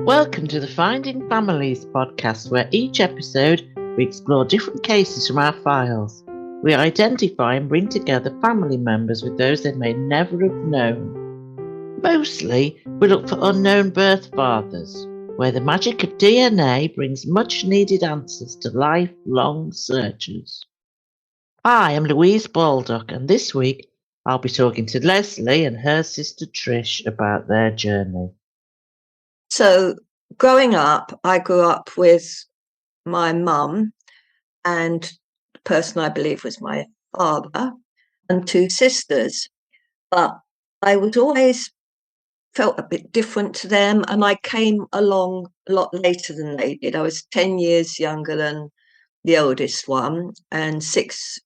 Welcome to the Finding Families podcast, where each episode we explore different cases from our files. We identify and bring together family members with those they may never have known. Mostly, we look for unknown birth fathers, where the magic of DNA brings much needed answers to lifelong searches. I am Louise Baldock, and this week I'll be talking to Lesley and her sister Trish about their journey. So growing up, I grew up with my mum and the person I believe was my father and two sisters. But I was always felt a bit different to them, and I came along a lot later than they did. I was 10 years younger than the oldest one and 6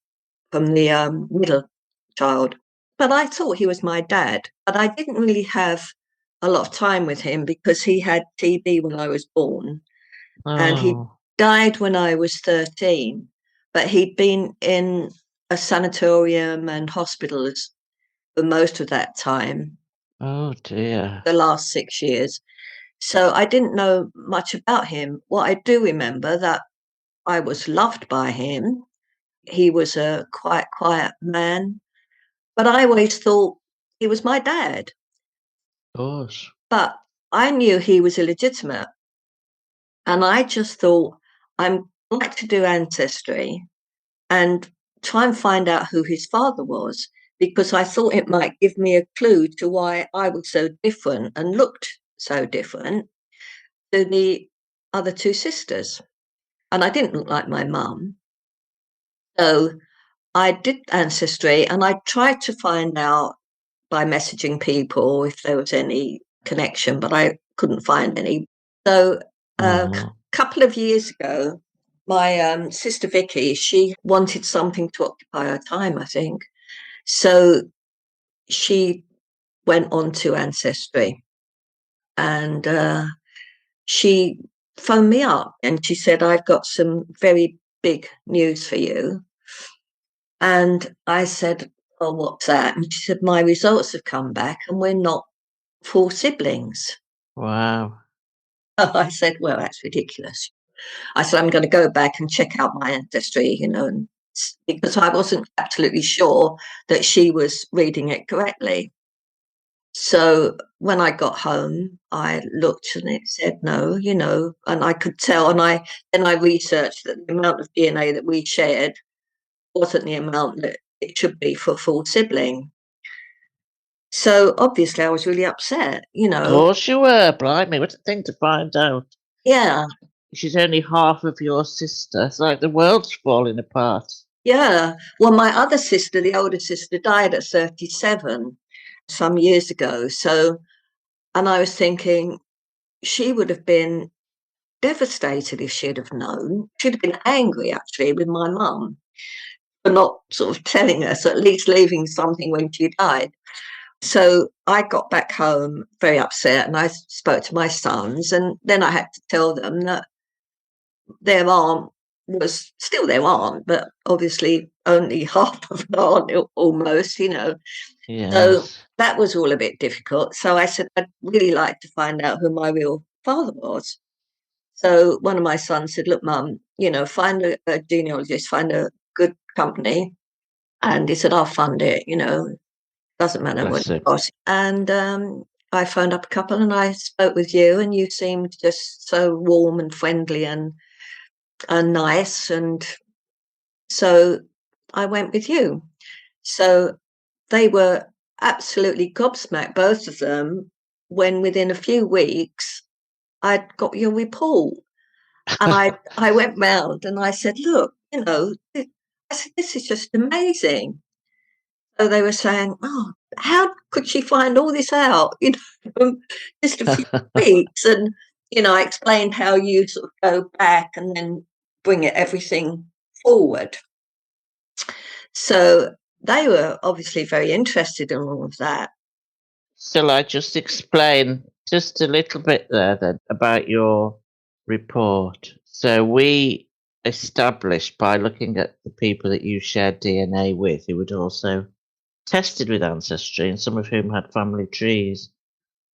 from the middle child. But I thought he was my dad, but I didn't really have a lot of time with him because he had TB when I was born. And he died when I was 13, but he'd been in a sanatorium and hospitals for most of that time. Oh dear. The last 6 years. So I didn't know much about him. What I do remember that I was loved by him. He was a quite quiet man, but I always thought he was my dad. Of course. But I knew he was illegitimate. And I just thought, I'd like to do ancestry and try and find out who his father was, because I thought it might give me a clue to why I was so different and looked so different to the other two sisters. And I didn't look like my mum. So I did ancestry and I tried to find out by messaging people if there was any connection, but I couldn't find any. So a couple of years ago, my sister Vicky, she wanted something to occupy her time, I think. So she went on to Ancestry and she phoned me up and she said, I've got some very big news for you. And I said, oh, what's that? And she said, my results have come back and we're not full siblings. Wow. I said, well, that's ridiculous. I said, I'm going to go back and check out my ancestry, because I wasn't absolutely sure that she was reading it correctly. So when I got home, I looked and it said no, and I could tell. And I researched that the amount of DNA that we shared wasn't the amount that it should be for a full sibling. So obviously I was really upset, Of course you were, blimey. What a thing to find out. Yeah. She's only half of your sister. It's like the world's falling apart. Yeah. Well, my other sister, the older sister, died at 37 some years ago. So, and I was thinking she would have been devastated if she'd have known. She'd have been angry, actually, with my mum for not sort of telling us, at least leaving something when she died. So I got back home very upset and I spoke to my sons, and then I had to tell them that their aunt was still their aunt, but obviously only half of an aunt almost, Yes. So that was all a bit difficult. So I said, I'd really like to find out who my real father was. So one of my sons said, look, Mum, find a genealogist, find a good company. And he said, I'll fund it, doesn't matter what it costs. And I phoned up a couple and I spoke with you, and you seemed just so warm and friendly and nice. And so I went with you. So they were absolutely gobsmacked, both of them, when within a few weeks I'd got your report. And I went round and I said, look, I said, this is just amazing. So they were saying, oh, how could she find all this out, just a few weeks? And, I explained how you sort of go back and then bring everything forward. So they were obviously very interested in all of that. Shall I just explain just a little bit there then about your report? So we established by looking at the people that you shared DNA with, who had also tested with Ancestry and some of whom had family trees,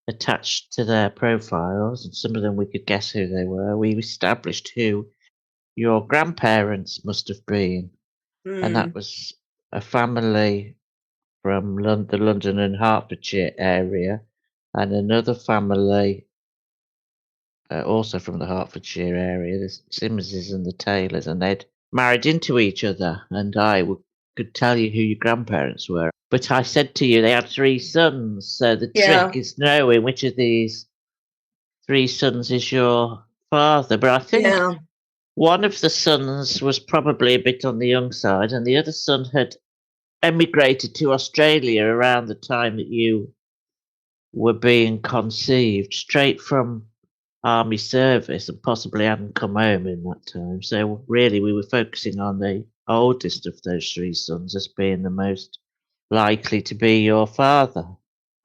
attached to their profiles, and some of them we could guess who they were. We established who your grandparents must have been, and that was a family from the London and Hertfordshire area, and another family also from the Hertfordshire area, the Simmonses and the Taylors, and they'd married into each other, and could tell you who your grandparents were. But I said to you they had 3 sons, so the Yeah, trick is knowing which of these 3 sons is your father. But I think yeah, one of the sons was probably a bit on the young side, and the other son had emigrated to Australia around the time that you were being conceived, straight from army service, and possibly hadn't come home in that time. So really, we were focusing on the oldest of those 3 sons as being the most likely to be your father.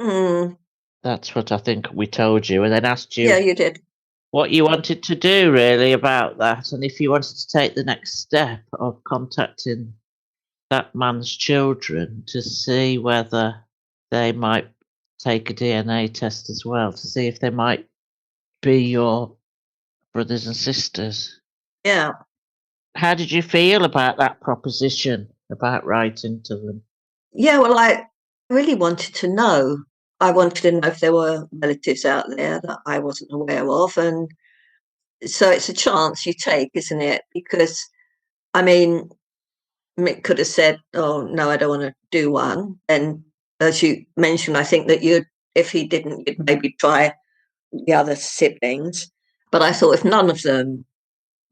mm, That's what I think we told you, and then asked yeah, you you did. what you wanted to do really about that, and if you wanted to take the next step of contacting that man's children to see whether they might take a DNA test as well, to see if they might be your brothers and sisters. Yeah. How did you feel about that proposition about writing to them? Yeah, well, I really wanted to know. I wanted to know if there were relatives out there that I wasn't aware of. And so it's a chance you take, isn't it? Because, I mean, Mick could have said, "Oh, no, I don't want to do one." And as you mentioned, I think that if he didn't, you'd maybe try the other siblings. But I thought if none of them,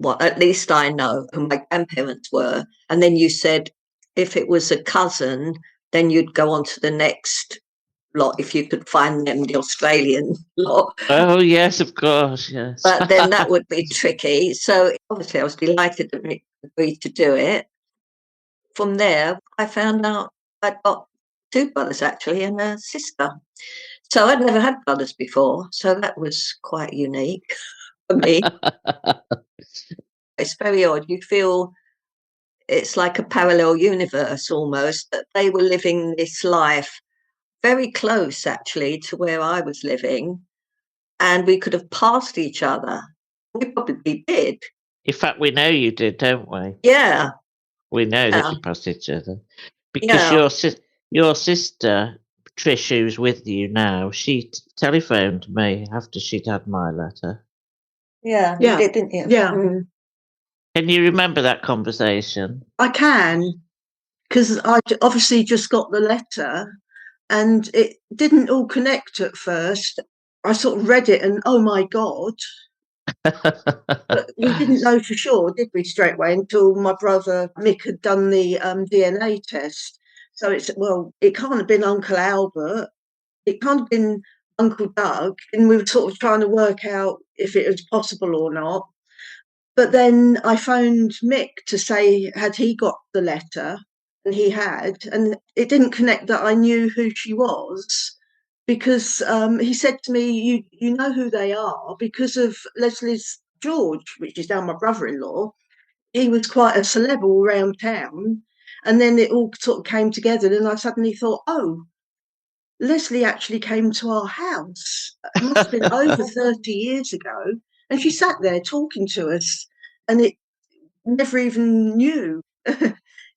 well, at least I know who my grandparents were. And then you said if it was a cousin, then you'd go on to the next lot if you could find them, the Australian lot. Oh, yes, of course, yes. But then that would be tricky. So obviously, I was delighted that Mick agreed to do it. From there, I found out I'd got 2 brothers actually and a sister. So I'd never had brothers before. So that was quite unique for me. It's very odd. You feel it's like a parallel universe almost, that they were living this life very close actually to where I was living, and we could have passed each other. We probably did. In fact, we know you did, don't we? Yeah, We know that yeah, you passed each other. Because yeah, your sister, Trish, who's with you now, she telephoned me after she'd had my letter. yeah. You did, didn't you? Yeah. Can you remember that conversation? I can, because I obviously just got the letter and it didn't all connect at first. I sort of read it and, oh my God. But we didn't know for sure, did we, straight away, until my brother Mick had done the DNA test. So it can't have been Uncle Albert. It can't have been Uncle Doug. And we were sort of trying to work out if it was possible or not. But then I phoned Mick to say, had he got the letter? And he had. And it didn't connect that I knew who she was, because he said to me, you know who they are because of Lesley's George, which is now my brother-in-law. He was quite a celeb all around town. And then it all sort of came together. And I suddenly thought, oh, Lesley actually came to our house. It must have been over 30 years ago. And she sat there talking to us. And it never even knew.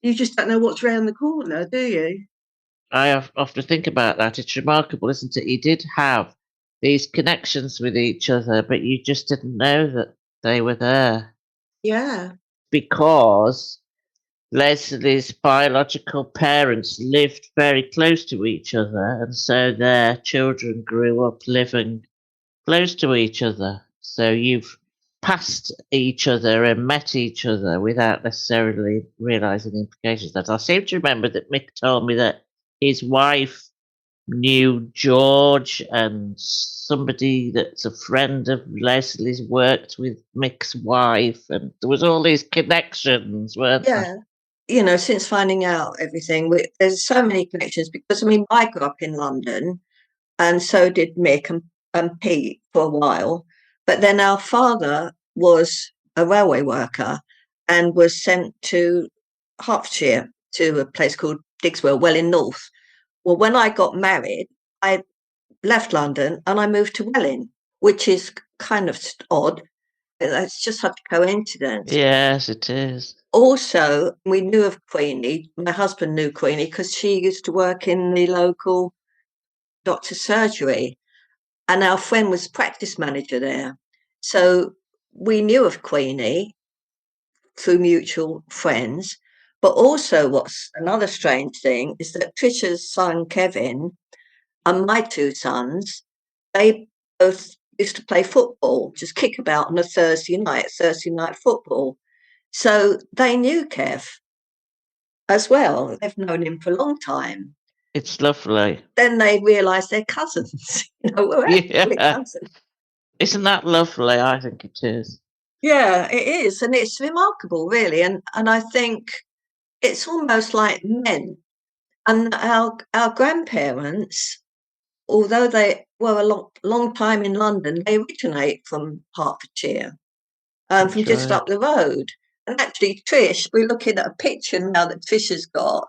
You just don't know what's round the corner, do you? I often think about that. It's remarkable, isn't it? You did have these connections with each other, but you just didn't know that they were there Yeah. because Leslie's biological parents lived very close to each other, and so their children grew up living close to each other. So you've passed each other and met each other without necessarily realizing the implications of that. I seem to remember that Mick told me that his wife knew George, and somebody that's a friend of Leslie's worked with Mick's wife, and there was all these connections, weren't there? Yeah. Since finding out everything, there's so many connections because, I mean, I grew up in London and so did Mick and Pete for a while. But then our father was a railway worker and was sent to Hertfordshire to a place called Digswell, well in North. Well, when I got married, I left London and I moved to Welling, which is kind of odd. It's just such a coincidence. Yes, it is. Also, we knew of Queenie. My husband knew Queenie because she used to work in the local doctor's surgery, and our friend was practice manager there. So we knew of Queenie through mutual friends. But also, what's another strange thing is that Trisha's son Kevin and my two sons, they both used to play football, just kick about on a Thursday night football. So they knew Kev as well. They've known him for a long time. It's lovely. Then they realised they're cousins. We're actually Yeah. cousins. Isn't that lovely? I think it is. Yeah, it is, and it's remarkable, really. And I think it's almost like men. And our grandparents, although they were a long time in London, they originate from Hertfordshire, from just right. up the road. And actually, Trish, we're looking at a picture now that Trish has got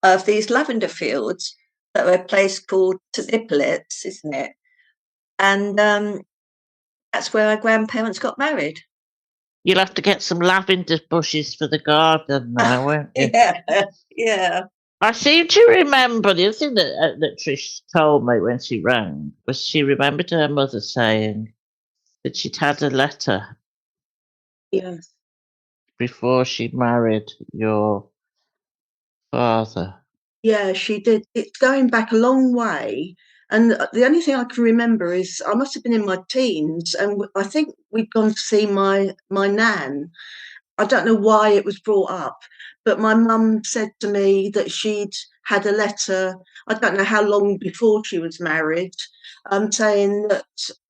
of these lavender fields that are a place called St Hippolyte's, isn't it? And that's where our grandparents got married. You'll have to get some lavender bushes for the garden now, won't you? Yeah. I seem to remember the other thing that Trish told me when she rang was she remembered her mother saying that she'd had a letter Yes. before she married your father. Yeah, she did. It's going back a long way. And the only thing I can remember is I must have been in my teens, and I think we'd gone to see my nan. I don't know why it was brought up, but my mum said to me that she'd had a letter, I don't know how long before she was married, saying that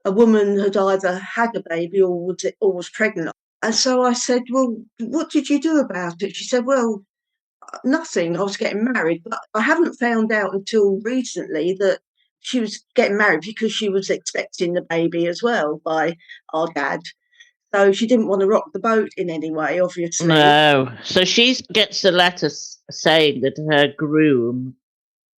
a woman had either had a baby or was pregnant. And so I said, well, what did you do about it? She said, well, nothing. I was getting married, but I haven't found out until recently that she was getting married because she was expecting the baby as well by our dad. So she didn't want to rock the boat in any way, obviously. No. So she gets a letter saying that her groom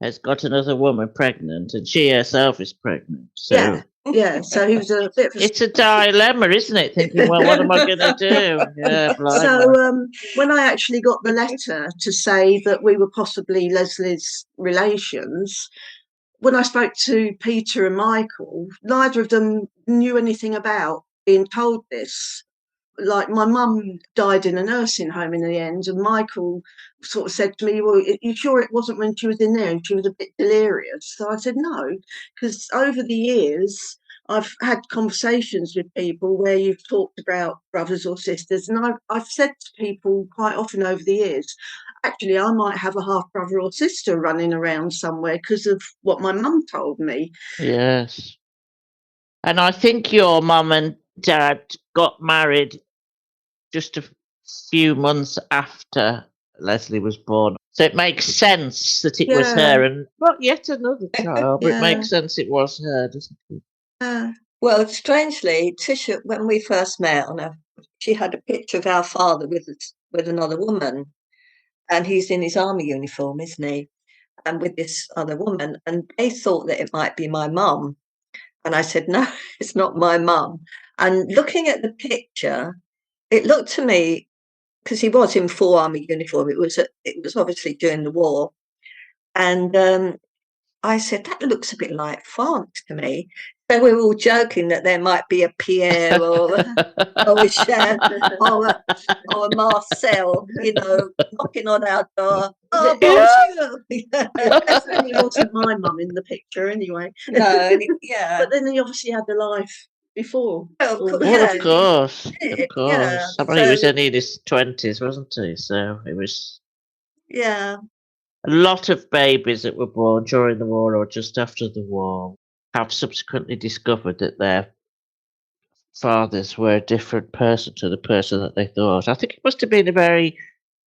has got another woman pregnant and she herself is pregnant. So Yeah. So he was a bit of a... it's a dilemma, isn't it? Thinking, well, what am I going to do? Yeah, blimey. So when I actually got the letter to say that we were possibly Lesley's relations, when I spoke to Peter and Michael, neither of them knew anything about being told this. Like, my mum died in a nursing home in the end, and Michael sort of said to me, well, are you sure it wasn't when she was in there and she was a bit delirious? So I said no, because over the years I've had conversations with people where you've talked about brothers or sisters, and I've said to people quite often over the years, actually I might have a half brother or sister running around somewhere because of what my mum told me. Yes. And I think your mum and dad got married just a few months after Lesley was born. So it makes sense that it was Yeah. her and not yet another child, but it Yeah. makes sense it was her, doesn't it? Well, strangely, Tisha, when we first met, she had a picture of our father with another woman, and he's in his army uniform, isn't he? And with this other woman, and they thought that it might be my mum, and I said, no, it's not my mum. And looking at the picture, it looked to me, because he was in full army uniform. It was obviously during the war, and I said that looks a bit like France to me. So we were all joking that there might be a Pierre or a Jean or a Marcel, knocking on our door. Oh, bonjour! It definitely wasn't my mum in the picture anyway. No, yeah. But then he obviously had a life before. Oh, Well, of course. Yeah. Of course. I mean, he was only in his 20s, wasn't he? So it was Yeah. a lot of babies that were born during the war or just after the war have subsequently discovered that their fathers were a different person to the person that they thought. I think it must have been a very,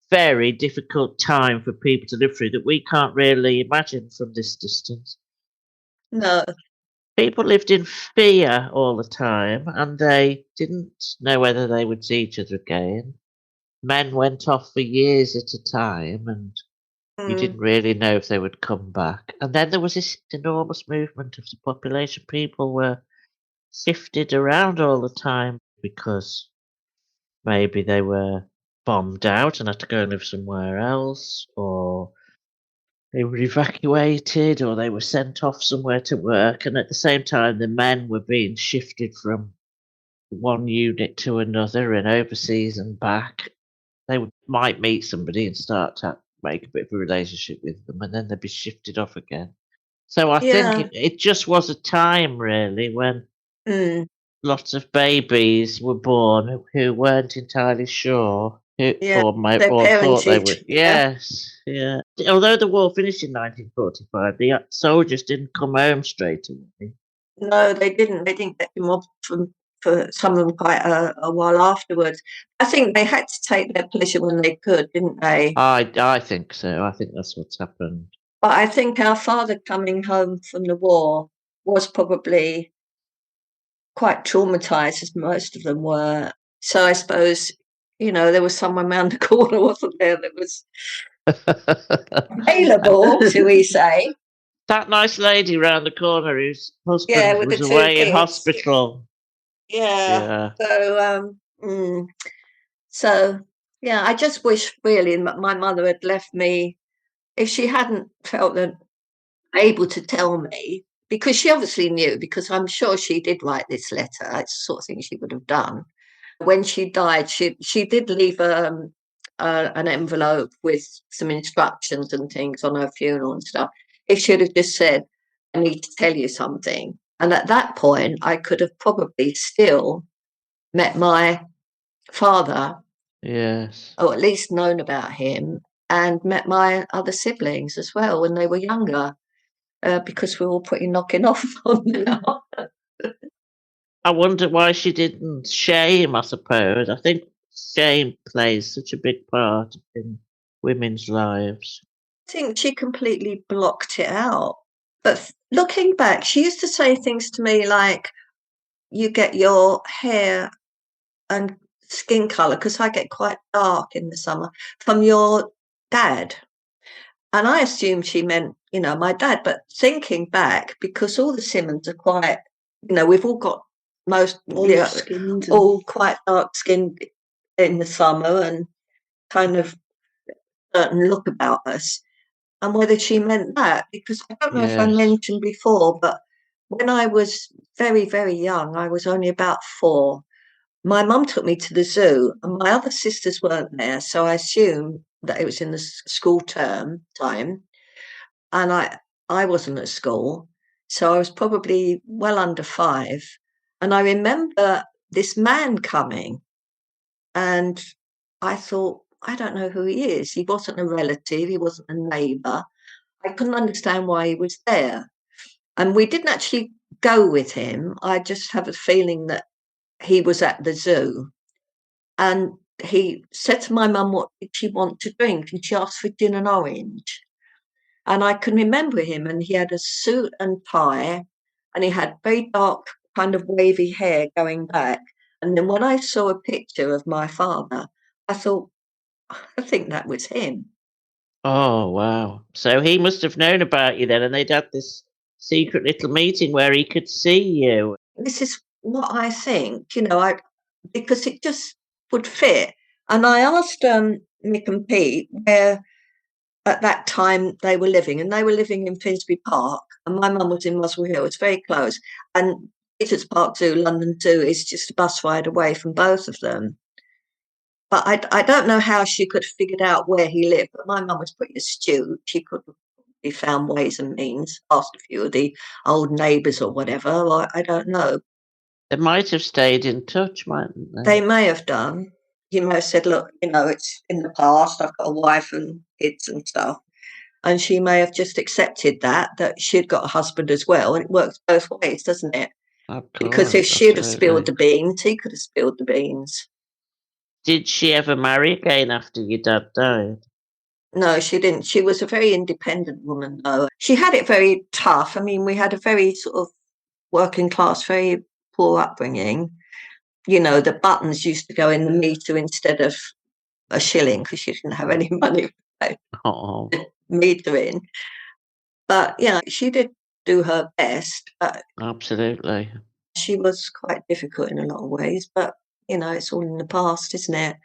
very difficult time for people to live through that we can't really imagine from this distance. No. People lived in fear all the time and they didn't know whether they would see each other again. Men went off for years at a time and You didn't really know if they would come back. And then there was this enormous movement of the population. People were shifted around all the time because maybe they were bombed out and had to go and live somewhere else, or they were evacuated, or they were sent off somewhere to work. And at the same time, the men were being shifted from one unit to another and overseas and back. They might meet somebody and start to make a bit of a relationship with them, and then they'd be shifted off again. So I think Yeah. it just was a time, really, when Mm. lots of babies were born who weren't entirely sure Yeah. Their or thought they parentage. would. Yeah. Yes, yeah. Although the war finished in 1945, the soldiers didn't come home straight away. No, they didn't. They didn't get them off for some of them quite a while afterwards. I think they had to take their pleasure when they could, didn't they? I think so. I think that's what's happened. But I think our father coming home from the war was probably quite traumatized, as most of them were. So I suppose, there was someone round the corner, wasn't there, that was available, shall we say? That nice lady round the corner whose Yeah, husband with the was two away in kids. hospital. Yeah. Yeah. So yeah, I just wish really my mother had left me, if she hadn't felt that able to tell me, because she obviously knew, because I'm sure she did write this letter. It's the sort of thing she would have done. When she died, she did leave an envelope with some instructions and things on her funeral and stuff. If she'd have just said, "I need to tell you something," and at that point, I could have probably still met my father, Yes. or at least known about him, and met my other siblings as well when they were younger, because we're all pretty knocking off on now. I wonder why she didn't shame, I suppose. I think shame plays such a big part in women's lives. I think she completely blocked it out. But looking back, she used to say things to me like, "You get your hair and skin colour," because I get quite dark in the summer, "from your dad." And I assumed she meant, my dad. But thinking back, because all the Simmons are quite, we've all got Olive-skinned and- all quite dark skinned in the summer and kind of certain look about us. And whether she meant that, because I don't know if I Yes. mentioned before, but when I was very, very young, I was only about 4. My mum took me to the zoo, and my other sisters weren't there, so I assumed that it was in the school term time, and I wasn't at school, so I was probably well under 5. And I remember this man coming, and I thought, I don't know who he is. He wasn't a relative, he wasn't a neighbour. I couldn't understand why he was there. And we didn't actually go with him. I just have a feeling that he was at the zoo. And he said to my mum, what did she want to drink? And she asked for gin and orange. And I can remember him, and he had a suit and tie, and he had very dark, kind of wavy hair going back. And then when I saw a picture of my father, I thought, I think that was him. Oh, wow. So he must have known about you then, and they'd had this secret little meeting where he could see you. This is what I think, because it just would fit. And I asked Nick and Pete where at that time they were living, and they were living in Finsbury Park, and my mum was in Muswell Hill. It's very close. And Peter's Park Zoo, London Zoo, is just a bus ride away from both of them. But I don't know how she could have figured out where he lived, but my mum was pretty astute. She could have probably found ways and means, asked a few of the old neighbours or whatever, or I don't know. They might have stayed in touch, mightn't they? They may have done. He may have said, look, it's in the past, I've got a wife and kids and stuff. And she may have just accepted that she'd got a husband as well. And it works both ways, doesn't it? Of Because course, if she'd have spilled absolutely. the beans, he could have spilled the beans. Did she ever marry again after your dad died? No, she didn't. She was a very independent woman, though. She had it very tough. I mean, we had a very sort of working class, very poor upbringing. The buttons used to go in the meter instead of a shilling because she didn't have any money. Oh. metering. But yeah, she did do her best, but Absolutely. she was quite difficult in a lot of ways. But, it's all in the past, isn't it?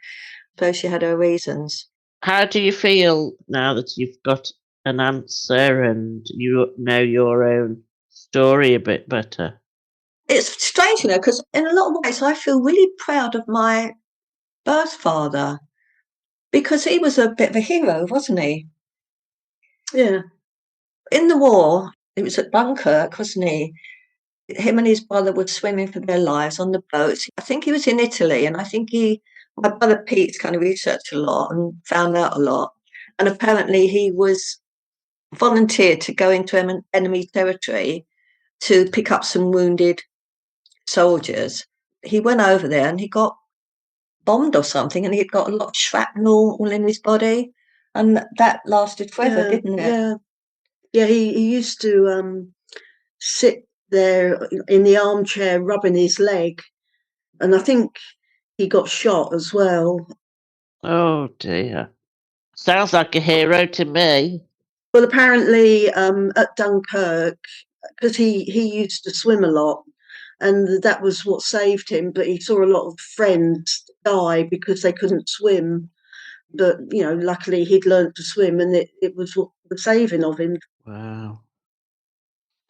So she had her reasons. How do you feel now that you've got an answer and you know your own story a bit better? It's strange, because in a lot of ways I feel really proud of my birth father because he was a bit of a hero, wasn't he? Yeah. In the war, it was at Dunkirk, wasn't he? Him and his brother were swimming for their lives on the boats. I think he was in Italy, and I think my brother Pete's kind of researched a lot and found out a lot. And apparently he was volunteered to go into enemy territory to pick up some wounded soldiers. He went over there and he got bombed or something, and he'd got a lot of shrapnel all in his body, and that lasted forever, Yeah. didn't it? Yeah. Yeah. He used to sit there in the armchair rubbing his leg, and I think he got shot as well. Oh dear. Sounds like a hero to me. Well, apparently at Dunkirk, because he used to swim a lot, and that was what saved him. But he saw a lot of friends die because they couldn't swim. But luckily he'd learned to swim, and it was what the saving of him. Wow.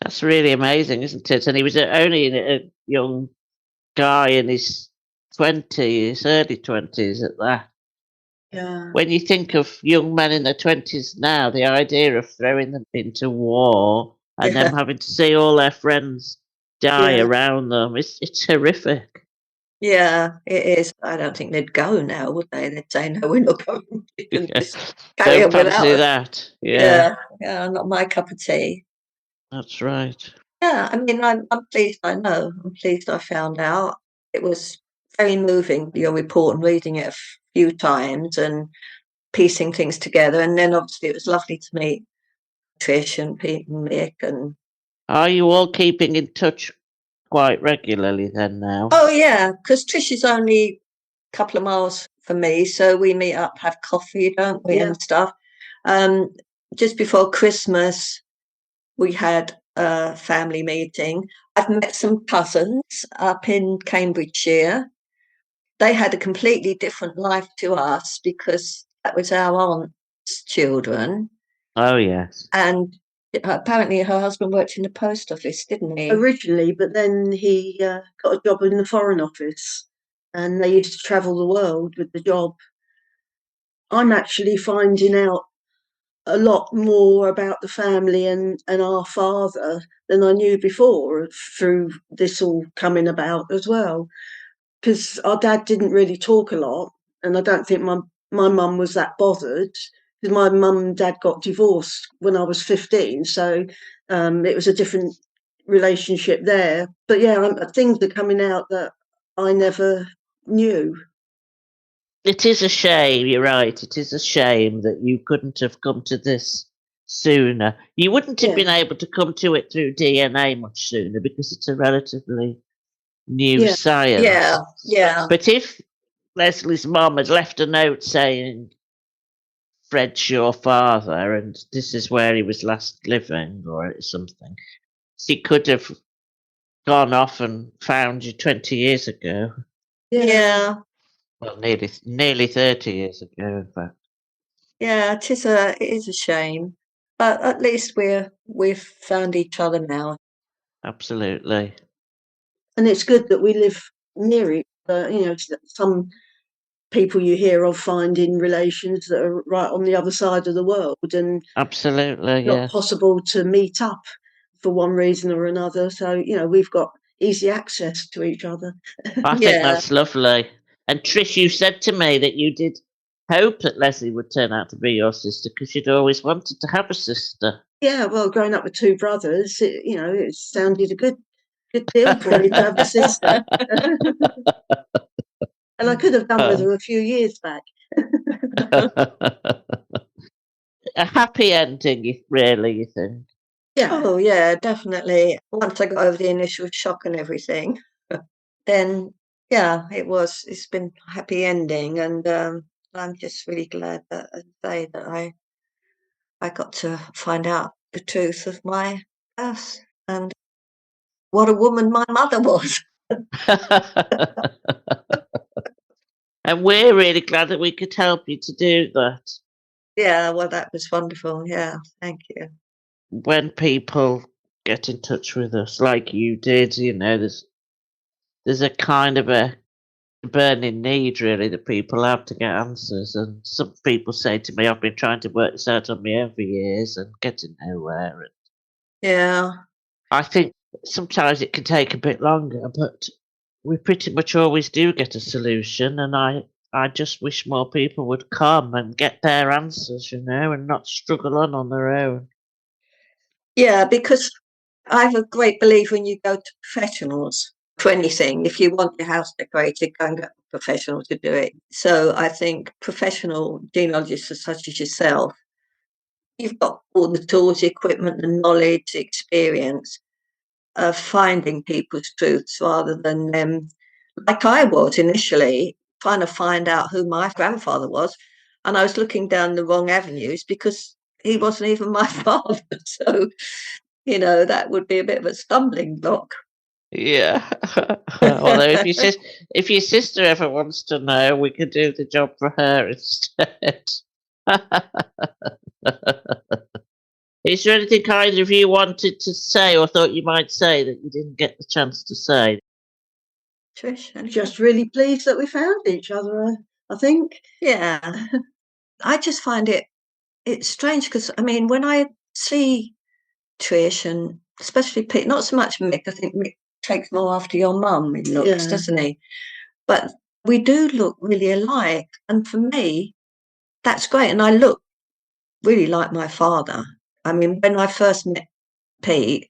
That's really amazing, isn't it? And he was only a young guy in his 20s, early 20s at that. Yeah. When you think of young men in their 20s now, the idea of throwing them into war and them Yeah, having to see all their friends die Yeah. around them, it's horrific. yeah, it is. I don't think they'd go now, would they? They'd say, no, we're not going. You can just carry Don't on without fancy us. that. Yeah, Yeah, yeah, not my cup of tea. that's right. Yeah, I mean, I'm pleased I know. I'm pleased I found out. It was very moving, your report, and reading it a few times and piecing things together. And then obviously it was lovely to meet Trish and Pete and Mick. And Are you all keeping in touch quite regularly then now? oh, yeah, because Trish is only a couple of miles from me. So we meet up, have coffee, don't we, Yeah. and stuff. Um, just before Christmas, we had a family meeting. I've met some cousins up in Cambridgeshire. They had a completely different life to us because that was our aunt's children. Oh, yes. And apparently her husband worked in the post office, didn't he? Originally, but then he got a job in the Foreign Office, and they used to travel the world with the job. I'm actually finding out a lot more about the family and our father than I knew before through this all coming about as well. Because our dad didn't really talk a lot, and I don't think my mum was that bothered. Because my mum and dad got divorced when I was 15, so it was a different relationship there. But yeah, things are coming out that I never knew. It is a shame, you're right. It is a shame that you couldn't have come to this sooner. You wouldn't have Yeah, been able to come to it through DNA much sooner because it's a relatively new yeah, science. Yeah, yeah, But if Leslie's mum had left a note saying, Fred's your father and this is where he was last living or something, she could have gone off and found you 20 years ago. yeah. yeah, Well, nearly 30 years ago, in fact. yeah. It is a shame, but at least we've found each other now. Absolutely. And it's good that we live near it. Some people you hear of finding relations that are right on the other side of the world and Absolutely, not yes. possible to meet up for one reason or another. So, we've got easy access to each other. I think Yeah, that's lovely. And Trish, you said to me that you did hope that Lesley would turn out to be your sister because you'd always wanted to have a sister. Yeah, well, growing up with two brothers, it sounded a good deal for me to have a sister. And I could have done with Oh. her a few years back. A happy ending, really, you think? Yeah. oh yeah, definitely. Once I got over the initial shock and everything, then yeah, it's been a happy ending, and I'm just really glad that, as I say, that I I got to find out the truth of my birth and what a woman my mother was. And we're really glad that we could help you to do that. Yeah, well, that was wonderful. Yeah, thank you. When people get in touch with us like you did, you know, there's a kind of a burning need really that people have to get answers. And some people say to me, I've been trying to work this out on my own for years and getting nowhere. And Yeah. I think sometimes it can take a bit longer, but we pretty much always do get a solution. And I just wish more people would come and get their answers, you know, and not struggle on their own. Yeah, because I'm a great believer when you go to professionals for anything. If you want your house decorated, go and get a professional to do it. So I think professional genealogists such as yourself, you've got all the tools, the equipment, the knowledge, the experience of finding people's truths rather than like I was initially, trying to find out who my grandfather was. And I was looking down the wrong avenues because he wasn't even my father. So, that would be a bit of a stumbling block. Yeah. Although if your sister ever wants to know, we could do the job for her instead. Is there anything either of you wanted to say or thought you might say that you didn't get the chance to say? Trish? Just really pleased that we found each other, I think. Yeah. I just find it's strange because, I mean, when I see Trish and especially Pete, not so much Mick, I think Mick takes more after your mum in looks, doesn't he? But we do look really alike. And for me, that's great. And I look really like my father. I mean, when I first met Pete,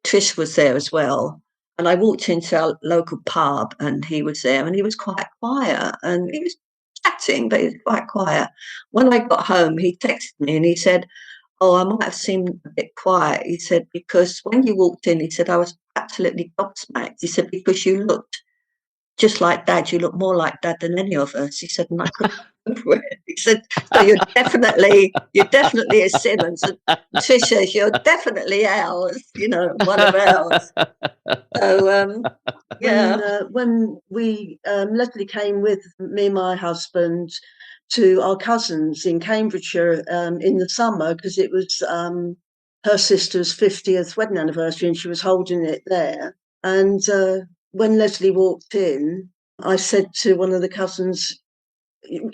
Trish was there as well. And I walked into our local pub and he was there and he was quite quiet and he was chatting, but he was quite quiet. When I got home, he texted me and he said, "Oh, I might have seemed a bit quiet." He said, "Because when you walked in," he said, "I was absolutely gobsmacked." He said, "Because you looked just like Dad. You look more like Dad than any of us." He said, "And I couldn't remember it." He said, "So you're definitely a Simmons." And Trish says, "You're definitely ours, one of ours." So, yeah. When Lesley came with me and my husband to our cousins in Cambridgeshire in the summer, because it was her sister's 50th wedding anniversary and she was holding it there. And when Lesley walked in, I said to one of the cousins,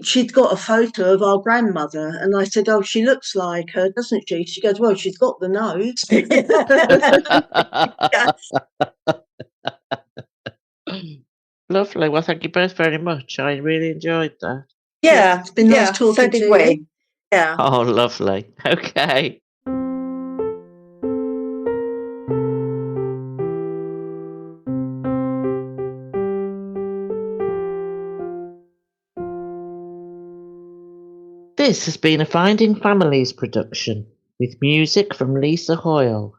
she'd got a photo of our grandmother, and I said, "Oh, she looks like her, doesn't she?" She goes, "Well, she's got the nose." Lovely. Well, thank you both very much. I really enjoyed that. Yeah, it's been nice talking so did to we. you. Yeah. Oh, lovely. Okay. This has been a Finding Families production with music from Lisa Hoyle.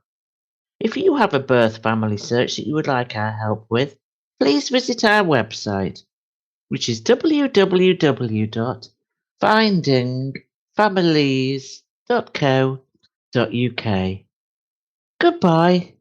If you have a birth family search that you would like our help with, please visit our website, which is www.findingfamilies.co.uk. Goodbye.